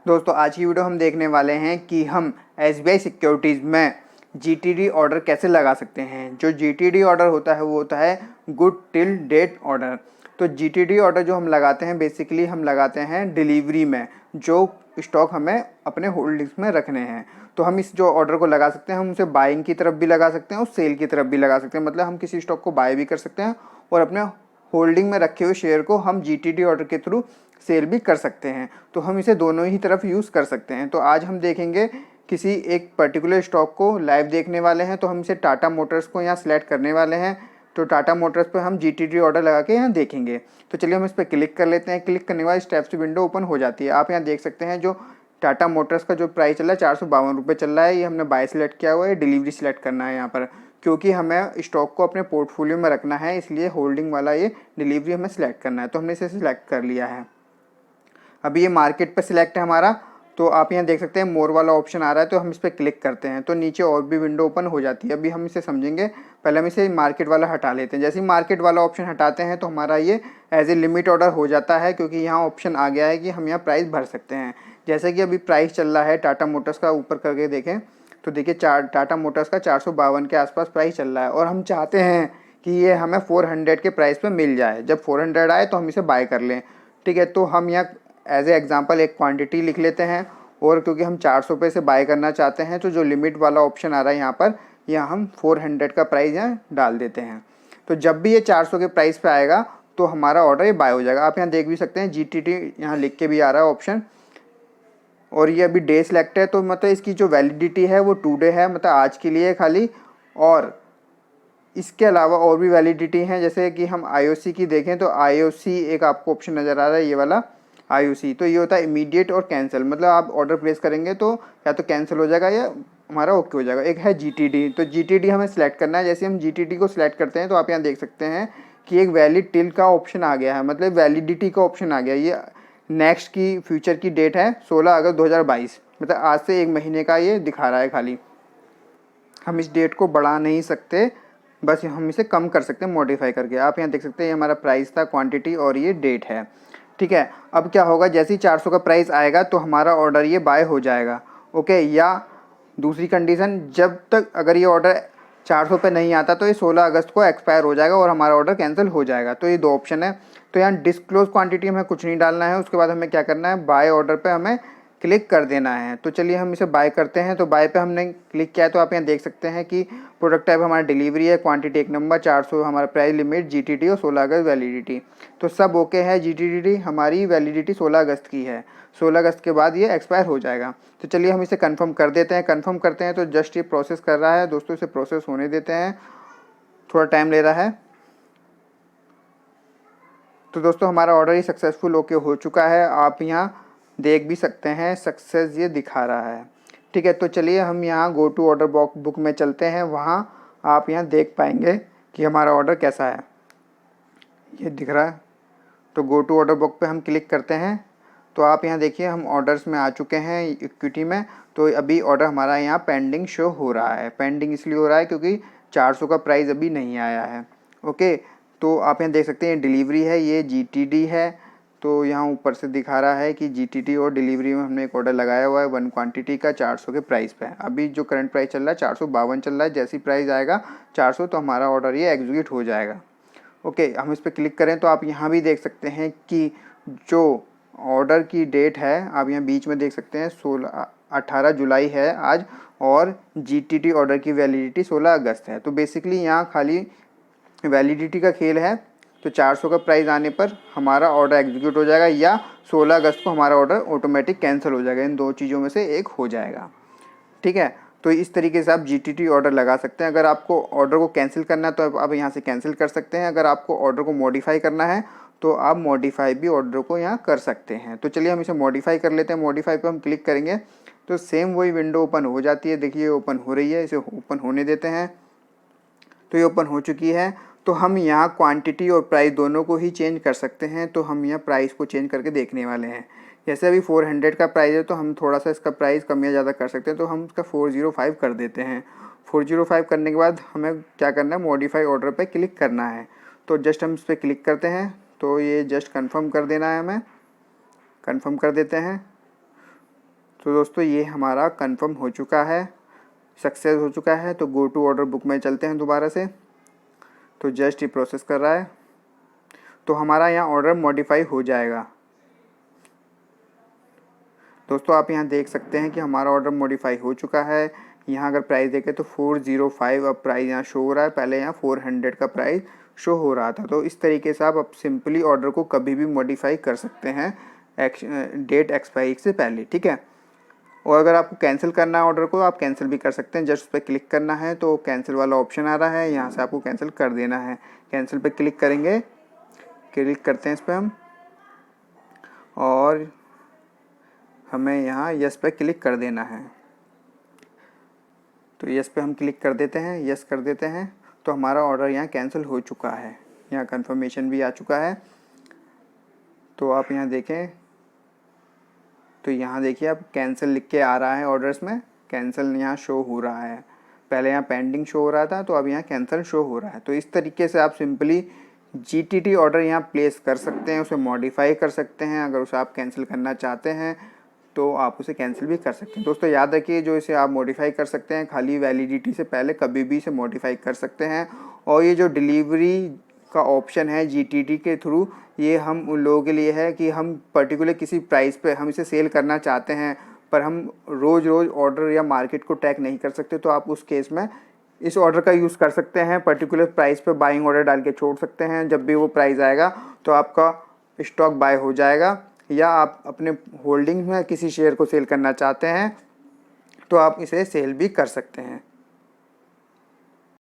दोस्तों आज की वीडियो हम देखने वाले हैं कि हम SBI सिक्योरिटीज़ में GTD ऑर्डर कैसे लगा सकते हैं। जो GTD ऑर्डर होता है वो होता है गुड टिल डेट ऑर्डर। तो GTD ऑर्डर जो हम लगाते हैं बेसिकली हम लगाते हैं डिलीवरी में, जो स्टॉक हमें अपने होल्डिंग्स में रखने हैं। तो हम इस जो ऑर्डर को लगा सकते हैं, हम उसे बाइंग की तरफ भी लगा सकते हैं और सेल की तरफ भी लगा सकते हैं। मतलब हम किसी स्टॉक को बाय भी कर सकते हैं और अपने होल्डिंग में रखे हुए शेयर को हम GTD ऑर्डर के थ्रू सेल भी कर सकते हैं। तो हम इसे दोनों ही तरफ यूज़ कर सकते हैं। तो आज हम देखेंगे किसी एक पर्टिकुलर स्टॉक को लाइव देखने वाले हैं। तो हम इसे टाटा मोटर्स को यहाँ सेलेक्ट करने वाले हैं। तो टाटा मोटर्स पर हम GTD ऑर्डर लगा के यहाँ देखेंगे। तो चलिए हम इस पर क्लिक कर लेते हैं। क्लिक करने के बाद स्टेप्स विंडो ओपन हो जाती है। आप यहाँ देख सकते हैं जो टाटा मोटर्स का जो प्राइस चल रहा है 452 रुपये चल रहा है। ये हमने बाय सेलेक्ट किया हुआ है, डिलीवरी सेलेक्ट करना है यहाँ पर, क्योंकि हमें स्टॉक को अपने पोर्टफोलियो में रखना है, इसलिए होल्डिंग वाला ये डिलीवरी हमें सेलेक्ट करना है। तो हमने इसे सिलेक्ट कर लिया है। अभी ये मार्केट पे सिलेक्ट है हमारा। तो आप यहाँ देख सकते हैं मोर वाला ऑप्शन आ रहा है, तो हम इस पर क्लिक करते हैं तो नीचे और भी विंडो ओपन हो जाती है। अभी हम इसे समझेंगे। पहले हम इसे मार्केट वाला हटा लेते हैं। जैसे ही मार्केट वाला ऑप्शन हटाते हैं तो हमारा ये एज ए लिमिट ऑर्डर हो जाता है, क्योंकि यहाँ ऑप्शन आ गया है कि हम यहाँ प्राइस भर सकते हैं। जैसे कि अभी प्राइस चल रहा है टाटा मोटर्स का, ऊपर करके देखें तो देखिए टाटा मोटर्स का 452 के आसपास प्राइस चल रहा है और हम चाहते हैं कि ये हमें 400 के प्राइस पे मिल जाए। जब 400 आए तो हम इसे बाय कर लें। ठीक है, तो हम यहाँ एज ए एग्जांपल एक क्वांटिटी लिख लेते हैं। और क्योंकि हम 400 रुपये से बाय करना चाहते हैं तो जो लिमिट वाला ऑप्शन आ रहा है यहाँ पर, यहाँ हम 400 का प्राइस यहाँ डाल देते हैं। तो जब भी ये 400 के प्राइस पे आएगा तो हमारा ऑर्डर ये बाय हो जाएगा। आप यहाँ देख भी सकते हैं GTD यहाँ लिख के भी आ रहा है ऑप्शन। और ये अभी डे सिलेक्ट है, तो मतलब इसकी जो वैलिडिटी है वो 2 डे है, मतलब आज के लिए खाली। और इसके अलावा और भी वैलिडिटी हैं, जैसे कि हम IOC की देखें तो IOC एक आपको ऑप्शन नज़र आ रहा है, ये वाला IOC। तो ये होता है इमीडिएट और कैंसिल, मतलब आप ऑर्डर प्लेस करेंगे तो या तो कैंसिल हो जाएगा या हमारा ओके हो जाएगा। एक है GTD, तो GTD हमें सेलेक्ट करना है। जैसे हम GTD को सिलेक्ट करते हैं तो आप यहाँ देख सकते हैं कि एक वैलिड टिल का ऑप्शन आ गया है, मतलब वैलिडिटी का ऑप्शन आ गया। ये नेक्स्ट की फ्यूचर की डेट है 16 अगस्त 2022, मतलब आज से 1 महीने का ये दिखा रहा है खाली। हम इस डेट को बढ़ा नहीं सकते, बस हम इसे कम कर सकते हैं मॉडिफाई करके। आप यहाँ देख सकते हैं ये हमारा प्राइस था, क्वांटिटी और ये डेट है। ठीक है, अब क्या होगा, जैसे ही 400 का प्राइस आएगा तो हमारा ऑर्डर ये बाय हो जाएगा। ओके, या दूसरी कंडीशन, जब तक अगर ये ऑर्डर 400 पे नहीं आता तो ये 16 अगस्त को एक्सपायर हो जाएगा और हमारा ऑर्डर कैंसिल हो जाएगा। तो ये 2 ऑप्शन है। तो यहाँ डिस्क्लोज क्वांटिटी हमें कुछ नहीं डालना है। उसके बाद हमें क्या करना है, बाय ऑर्डर पे हमें क्लिक कर देना है। तो चलिए हम इसे बाय करते हैं। तो बाय पे हमने क्लिक किया है तो आप यहाँ देख सकते हैं कि प्रोडक्ट टाइप हमारा डिलीवरी है, क्वांटिटी 1 नंबर, 400 हमारा प्राइस लिमिट, GTD और 16 अगस्त वैलिडिटी। तो सब ओके है। GTD हमारी वैलिडिटी 16 अगस्त की है। 16 अगस्त के बाद ये एक्सपायर हो जाएगा। तो चलिए हम इसे कंफर्म कर देते हैं। कंफर्म करते हैं तो जस्ट ये प्रोसेस कर रहा है। दोस्तों इसे प्रोसेस होने देते हैं, थोड़ा टाइम ले रहा है। तो दोस्तों हमारा ऑर्डर ही सक्सेसफुल ओके हो चुका है। आप यहाँ देख भी सकते हैं सक्सेस ये दिखा रहा है। ठीक है, तो चलिए हम यहाँ गो टू ऑर्डर बुक में चलते हैं। वहाँ आप यहाँ देख पाएंगे कि हमारा ऑर्डर कैसा है, ये दिख रहा है। तो गो टू ऑर्डर बुक पे हम क्लिक करते हैं तो आप यहाँ देखिए हम ऑर्डर्स में आ चुके हैं इक्विटी में। तो अभी ऑर्डर हमारा यहाँ पेंडिंग शो हो रहा है। पेंडिंग इसलिए हो रहा है क्योंकि 400 का प्राइस अभी नहीं आया है। ओके, तो आप यहाँ देख सकते हैं डिलीवरी है, ये GTD है। तो यहाँ ऊपर से दिखा रहा है कि GTD और डिलीवरी में हमने एक ऑर्डर लगाया हुआ है 1 क्वांटिटी का 400 के प्राइस पे। अभी जो करंट प्राइस चल रहा है 452 चल रहा है। जैसी प्राइस आएगा 400 तो हमारा ऑर्डर ये एग्जीक्यूट हो जाएगा। ओके, हम इस पर क्लिक करें तो आप यहाँ भी देख सकते हैं कि जो ऑर्डर की डेट है, आप यहाँ बीच में देख सकते हैं 18 जुलाई है आज, और GTD ऑर्डर की वैलिडिटी 16 अगस्त है। तो बेसिकली यहाँ खाली वैलिडिटी का खेल है। तो 400 का प्राइस आने पर हमारा ऑर्डर एग्जीक्यूट हो जाएगा या 16 अगस्त को हमारा ऑर्डर ऑटोमेटिक कैंसिल हो जाएगा। इन 2 चीज़ों में से एक हो जाएगा। ठीक है, तो इस तरीके से आप GTD ऑर्डर लगा सकते हैं। अगर आपको ऑर्डर को कैंसिल करना है तो आप यहाँ से कैंसिल कर सकते हैं। अगर आपको ऑर्डर को मॉडिफाई करना है तो आप मॉडिफाई भी ऑर्डर को यहाँ कर सकते हैं। तो चलिए हम इसे मॉडिफाई कर लेते हैं। मॉडिफाई पे हम क्लिक करेंगे तो सेम वही विंडो ओपन हो जाती है। देखिए ओपन हो रही है, इसे ओपन होने देते हैं। तो ये ओपन हो चुकी है। तो हम यहाँ क्वांटिटी और प्राइस दोनों को ही चेंज कर सकते हैं। तो हम यहाँ प्राइस को चेंज करके देखने वाले हैं। जैसे अभी 400 का प्राइस है तो हम थोड़ा सा इसका प्राइस कम या ज़्यादा कर सकते हैं। तो हम इसका 405 कर देते हैं। 405 करने के बाद हमें क्या करना है, मॉडिफाई ऑर्डर पे क्लिक करना है। तो जस्ट हम इस पर क्लिक करते हैं तो ये जस्ट कंफर्म कर देना है, हमें कंफर्म कर देते हैं। तो दोस्तों ये हमारा कंफर्म हो चुका है, सक्सेस हो चुका है। तो गो टू ऑर्डर बुक में चलते हैं दोबारा से। तो जस्ट ये प्रोसेस कर रहा है, तो हमारा यहाँ ऑर्डर मॉडिफाई हो जाएगा। दोस्तों आप यहाँ देख सकते हैं कि हमारा ऑर्डर मॉडिफाई हो चुका है। यहाँ अगर प्राइस देखें तो 405 अब प्राइस यहाँ शो हो रहा है, पहले यहाँ 400 का प्राइस शो हो रहा था। तो इस तरीके से आप अब सिंपली ऑर्डर को कभी भी मॉडिफाई कर सकते हैं डेट एक्सपायरी से पहले, ठीक है। और अगर आपको कैंसिल करना है ऑर्डर को, आप कैंसिल भी कर सकते हैं। जस्ट उस पर क्लिक करना है तो कैंसिल वाला ऑप्शन आ रहा है, यहाँ से आपको कैंसिल कर देना है। कैंसिल पे क्लिक करेंगे, क्लिक करते हैं इस पर हम, और हमें यहाँ यस पे क्लिक कर देना है। तो यस पे हम क्लिक कर देते हैं, यस कर देते हैं। तो हमारा ऑर्डर यहाँ कैंसिल हो चुका है, यहाँ कंफर्मेशन भी आ चुका है। तो आप यहाँ देखें, तो यहाँ देखिए अब कैंसिल लिख के आ रहा है ऑर्डर्स में, कैंसिल यहाँ शो हो रहा है। पहले यहाँ पेंडिंग शो हो रहा था, तो अब यहाँ कैंसिल शो हो रहा है। तो इस तरीके से आप सिंपली GTT ऑर्डर यहाँ प्लेस कर सकते हैं, उसे मॉडिफाई कर सकते हैं। अगर उसे आप कैंसिल करना चाहते हैं तो आप उसे कैंसिल भी कर सकते हैं। दोस्तों याद रखिए, जो इसे आप मॉडिफाई कर सकते हैं खाली वैलिडिटी से पहले कभी भी इसे मॉडिफाई कर सकते हैं। और ये जो डिलीवरी का ऑप्शन है GTT के थ्रू, ये हम उन लोगों के लिए है कि हम पर्टिकुलर किसी प्राइस पे हम इसे सेल करना चाहते हैं, पर हम रोज़ रोज़ ऑर्डर या मार्केट को ट्रैक नहीं कर सकते। तो आप उस केस में इस ऑर्डर का यूज़ कर सकते हैं। पर्टिकुलर प्राइस पे बाइंग ऑर्डर डाल के छोड़ सकते हैं। जब भी वो प्राइस आएगा तो आपका स्टॉक बाय हो जाएगा। या आप अपने होल्डिंग में किसी शेयर को सेल करना चाहते हैं तो आप इसे सेल भी कर सकते हैं।